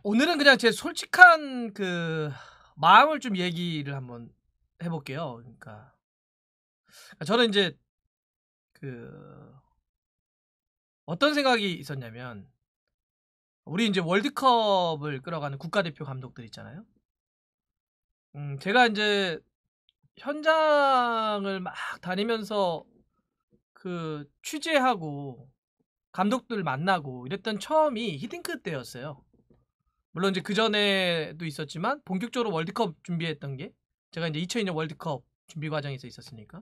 오늘은 그냥 제 솔직한 그 마음을 좀 얘기를 한번 해볼게요. 그러니까 저는 이제 그 어떤 생각이 있었냐면 우리 이제 월드컵을 끌어가는 국가대표 감독들 있잖아요. 제가 이제 현장을 막 다니면서 그 취재하고 감독들 만나고 이랬던 처음이 히딩크 때였어요. 물론 이제 그 전에도 있었지만 본격적으로 월드컵 준비했던 게 제가 이제 2002년 월드컵 준비 과정에서 있었으니까.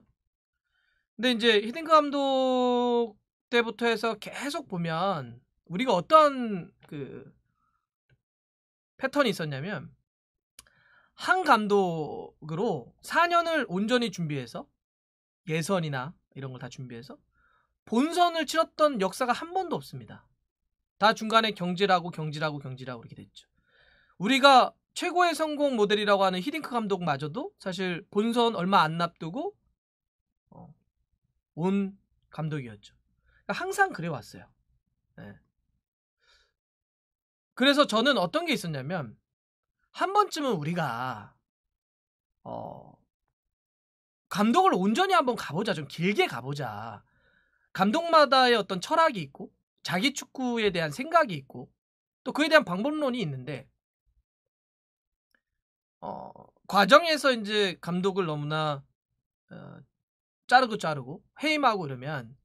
근데 이제 히딩크 감독 때부터 해서 계속 보면 우리가 어떤 그 패턴이 있었냐면 한 감독으로 4년을 온전히 준비해서 예선이나 이런 걸 다 준비해서 본선을 치렀던 역사가 한 번도 없습니다. 다 중간에 경질하고 이렇게 됐죠. 우리가 최고의 성공 모델이라고 하는 히딩크 감독마저도 사실 본선 얼마 안 앞두고 온 감독이었죠. 그러니까 항상 그래왔어요. 네. 그래서 저는 어떤 게 있었냐면 한 번쯤은 우리가 감독을 온전히 한번 가보자. 좀 길게 가보자. 감독마다의 어떤 철학이 있고 자기 축구에 대한 생각이 있고 또 그에 대한 방법론이 있는데 과정에서 이제 감독을 너무나 자르고 해임하고 이러면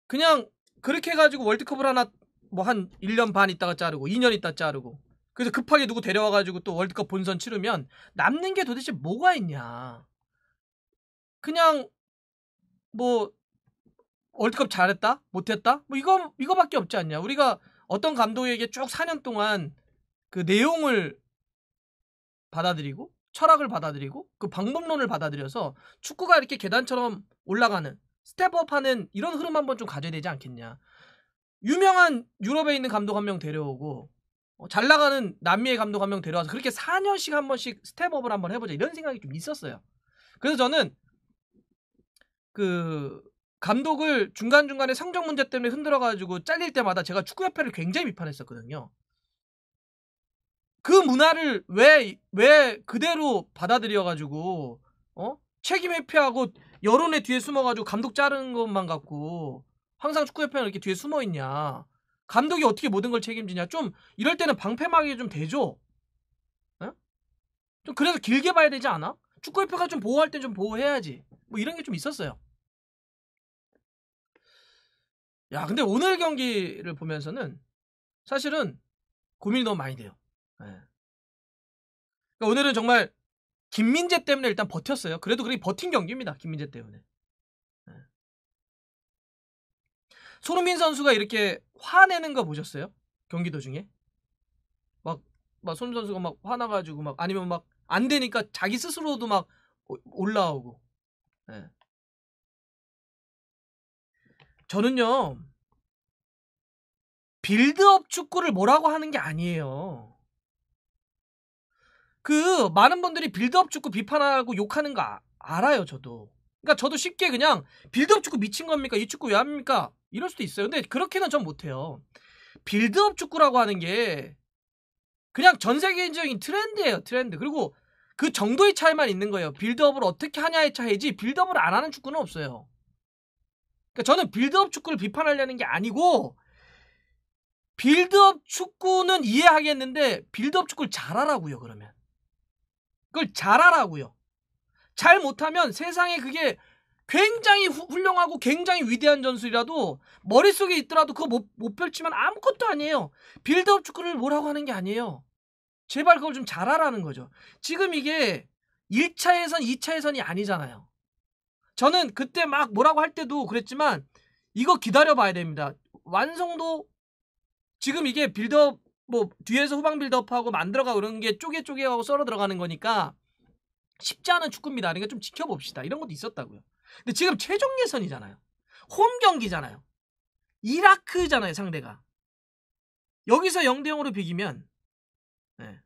그냥 그렇게 해가지고 월드컵을 하나 뭐 한 1년 반 있다가 자르고 2년 있다 자르고 그래서 급하게 누구 데려와가지고 또 월드컵 본선 치르면 남는 게 도대체 뭐가 있냐. 그냥 뭐 월드컵 잘했다? 못했다? 뭐 이거밖에 없지 않냐. 우리가 어떤 감독에게 쭉 4년 동안 그 내용을 받아들이고 철학을 받아들이고 그 방법론을 받아들여서 축구가 이렇게 계단처럼 올라가는 스텝업하는 이런 흐름 한번 좀 가져야 되지 않겠냐. 유명한 유럽에 있는 감독 한 명 데려오고 잘 나가는 남미의 감독 한 명 데려와서 그렇게 4년씩 한 번씩 스텝업을 한번 해보자 이런 생각이 좀 있었어요. 그래서 저는 그 감독을 중간중간에 성적 문제 때문에 흔들어가지고 잘릴 때마다 제가 축구협회를 굉장히 비판했었거든요. 그 문화를 왜 그대로 받아들여가지고 책임 회피하고 여론의 뒤에 숨어가지고 감독 자르는 것만 갖고 항상 축구협회는 이렇게 뒤에 숨어있냐. 감독이 어떻게 모든 걸 책임지냐. 좀 이럴 때는 방패막이 좀 되죠. 에? 좀 그래서 길게 봐야 되지 않아? 축구협회가 좀 보호할 땐 좀 보호해야지. 뭐 이런 게 좀 있었어요. 야, 근데 오늘 경기를 보면서는 사실은 고민이 너무 많이 돼요. 예. 그러니까 오늘은 정말 김민재 때문에 일단 버텼어요. 그래도 그렇게 버틴 경기입니다. 김민재 때문에. 예. 손흥민 선수가 이렇게 화내는 거 보셨어요? 경기 도중에? 막 손흥민 선수가 막 화나가지고 막 아니면 막 안 되니까 자기 스스로도 막 올라오고. 예. 저는요. 빌드업 축구를 뭐라고 하는 게 아니에요. 그 많은 분들이 빌드업 축구 비판하고 욕하는 거 알아요, 저도. 그러니까 저도 쉽게 그냥 빌드업 축구 미친 겁니까? 이 축구 왜 합니까? 이럴 수도 있어요. 근데 그렇게는 전 못해요. 빌드업 축구라고 하는 게 그냥 전 세계적인 트렌드예요, 트렌드. 그리고 그 정도의 차이만 있는 거예요. 빌드업을 어떻게 하냐의 차이지 빌드업을 안 하는 축구는 없어요. 그러니까 저는 빌드업 축구를 비판하려는 게 아니고 빌드업 축구는 이해하겠는데 빌드업 축구를 잘하라고요, 그러면. 그걸 잘하라고요. 잘 못하면 세상에 그게 굉장히 훌륭하고 굉장히 위대한 전술이라도 머릿속에 있더라도 그거 못 펼치면 아무것도 아니에요. 빌드업 축구를 뭐라고 하는 게 아니에요. 제발 그걸 좀 잘하라는 거죠. 지금 이게 1차 예선, 2차 예선이 아니잖아요. 저는 그때 막 뭐라고 할 때도 그랬지만 이거 기다려봐야 됩니다. 완성도 지금 이게 빌드업 뭐 뒤에서 후방 빌드업하고 만들어가고 그런 게 쪼개하고 썰어 들어가는 거니까 쉽지 않은 축구입니다. 그러니까 좀 지켜봅시다. 이런 것도 있었다고요. 근데 지금 최종 예선이잖아요. 홈 경기잖아요. 이라크잖아요, 상대가. 여기서 0대0으로 비기면 네.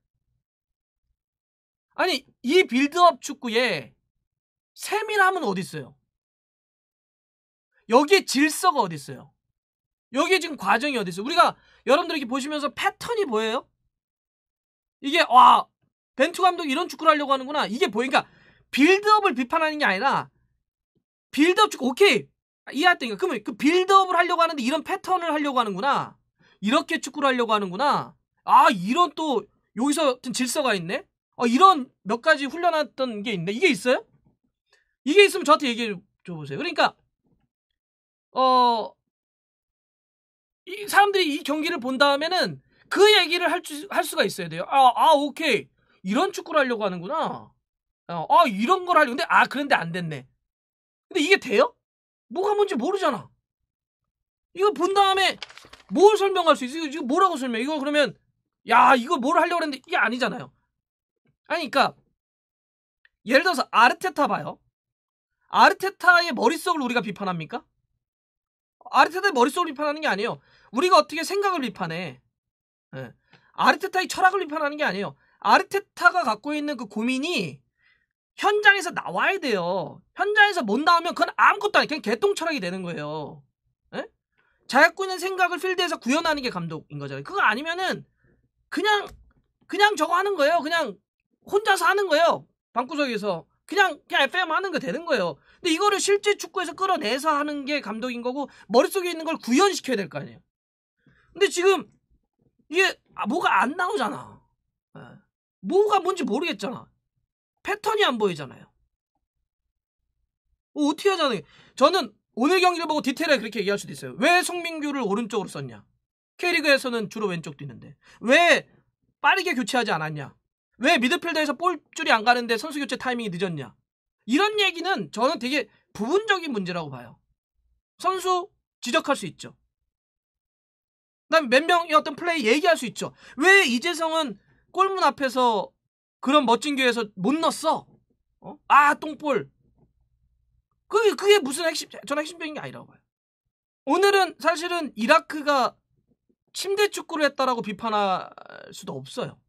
아니 이 빌드업 축구에 세밀함은 어디 있어요? 여기에 질서가 어디 있어요? 여기에 지금 과정이 어디 있어? 우리가 여러분들 이렇게 보시면서 패턴이 보여요? 이게 와 벤투 감독이 이런 축구를 하려고 하는구나. 이게 보이니까 빌드업을 비판하는 게 아니라 빌드업 축구 오케이 이해했다니까. 그러면 그 빌드업을 하려고 하는데 이런 패턴을 하려고 하는구나. 이렇게 축구를 하려고 하는구나. 아 이런 또 여기서 질서가 있네. 이런 몇 가지 훈련했던 게 있네. 이게 있어요? 이게 있으면 저한테 얘기해 줘보세요. 그러니까 이 사람들이 이 경기를 본 다음에는 그 얘기를 할 수가 있어야 돼요. 오케이. 이런 축구를 하려고 하는구나. 이런 걸 하려고. 근데, 그런데 안 됐네. 근데 이게 돼요? 뭐가 뭔지 모르잖아. 이거 본 다음에 뭘 설명할 수 있어? 이거 뭐라고 설명해? 이거 그러면, 이거 뭘 하려고 했는데 이게 아니잖아요. 아니, 그러니까, 예를 들어서 아르테타 봐요. 아르테타의 머릿속을 우리가 비판합니까? 아르테타의 머릿속을 비판하는 게 아니에요. 우리가 어떻게 생각을 비판해. 네. 아르테타의 철학을 비판하는 게 아니에요. 아르테타가 갖고 있는 그 고민이 현장에서 나와야 돼요. 현장에서 못 나오면 그건 아무것도 아니에요. 그냥 개똥 철학이 되는 거예요. 네? 자기가 갖고 있는 생각을 필드에서 구현하는 게 감독인 거잖아요. 그거 아니면은 그냥 저거 하는 거예요. 그냥 혼자서 하는 거예요. 방구석에서. 그냥 FM 하는 거 되는 거예요. 근데 이거를 실제 축구에서 끌어내서 하는 게 감독인 거고 머릿속에 있는 걸 구현시켜야 될 거 아니에요. 근데 지금 이게 뭐가 안 나오잖아. 뭐가 뭔지 모르겠잖아. 패턴이 안 보이잖아요. 어떻게 하자는 저는 오늘 경기를 보고 디테일하게 그렇게 얘기할 수도 있어요. 왜 송민규를 오른쪽으로 썼냐. K리그에서는 주로 왼쪽 뛰는데 왜 빠르게 교체하지 않았냐. 왜 미드필더에서 볼줄이 안 가는데 선수 교체 타이밍이 늦었냐. 이런 얘기는 저는 되게 부분적인 문제라고 봐요. 선수 지적할 수 있죠. 그다음에 몇 명의 어떤 플레이 얘기할 수 있죠. 왜 이재성은 골문 앞에서 그런 멋진 기회에서 못 넣었어? 똥볼. 그게 무슨 저는 핵심적인 게 아니라고 봐요. 오늘은 사실은 이라크가 침대 축구를 했다라고 비판할 수도 없어요.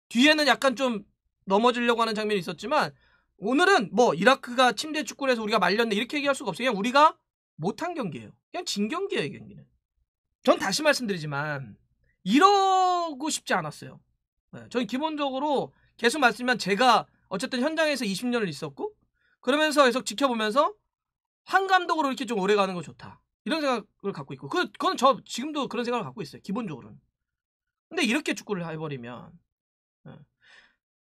뒤에는 약간 좀 넘어지려고 하는 장면이 있었지만 오늘은 뭐 이라크가 침대 축구를 해서 우리가 말렸네 이렇게 얘기할 수가 없어요. 그냥 우리가 못한 경기예요. 그냥 진 경기예요. 이 경기는. 전 다시 말씀드리지만 이러고 싶지 않았어요. 저는 기본적으로 계속 말씀드리면 제가 어쨌든 현장에서 20년을 있었고 그러면서 계속 지켜보면서 한 감독으로 이렇게 좀 오래 가는 거 좋다. 이런 생각을 갖고 있고 그건 저 지금도 그런 생각을 갖고 있어요. 기본적으로는. 근데 이렇게 축구를 해버리면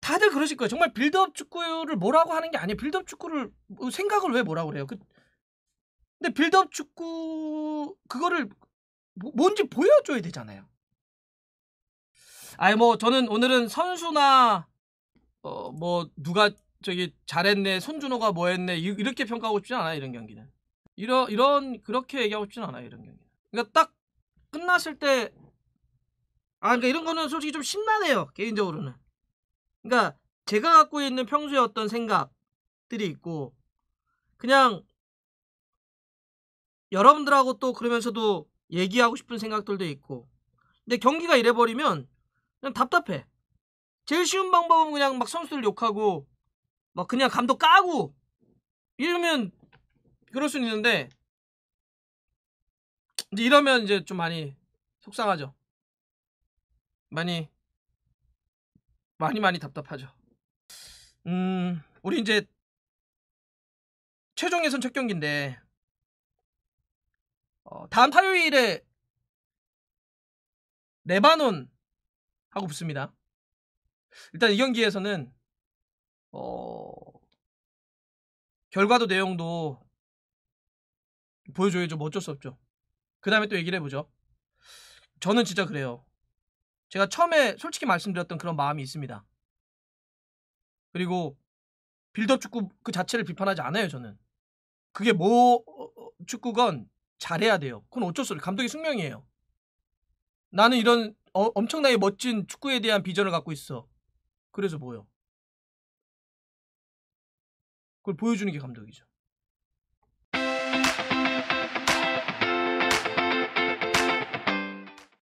다들 그러실 거예요. 정말 빌드업 축구를 뭐라고 하는 게 아니에요. 빌드업 축구를 생각을 왜 뭐라고 그래요. 근데 빌드업 축구 그거를 뭔지 보여줘야 되잖아요. 저는 오늘은 선수나 뭐 누가 저기 잘했네, 손준호가 뭐 했네 이렇게 평가하고 싶진 않아요. 이런 경기는. 이런 그렇게 얘기하고 싶진 않아요. 이런 경기는. 그러니까 딱 끝났을 때 그러니까 이런 거는 솔직히 좀 신나네요. 개인적으로는. 그러니까 제가 갖고 있는 평소에 어떤 생각들이 있고 그냥 여러분들하고 또 그러면서도 얘기하고 싶은 생각들도 있고 근데 경기가 이래버리면 그냥 답답해. 제일 쉬운 방법은 그냥 막 선수들 욕하고 막 그냥 감독 까고 이러면 그럴 수는 있는데 이제 이러면 이제 좀 많이 속상하죠. 많이 답답하죠. 우리 이제 최종 예선 첫 경기인데 다음 화요일에 레바논 하고 붙습니다. 일단 이 경기에서는 결과도 내용도 보여줘야죠. 뭐 어쩔 수 없죠. 그 다음에 또 얘기를 해보죠. 저는 진짜 그래요. 제가 처음에 솔직히 말씀드렸던 그런 마음이 있습니다. 그리고 빌드업 축구 그 자체를 비판하지 않아요. 저는. 그게 뭐 축구건 잘해야 돼요. 그건 어쩔 수 없어요. 감독의 숙명이에요. 나는 이런 엄청나게 멋진 축구에 대한 비전을 갖고 있어. 그래서 뭐요? 그걸 보여주는 게 감독이죠.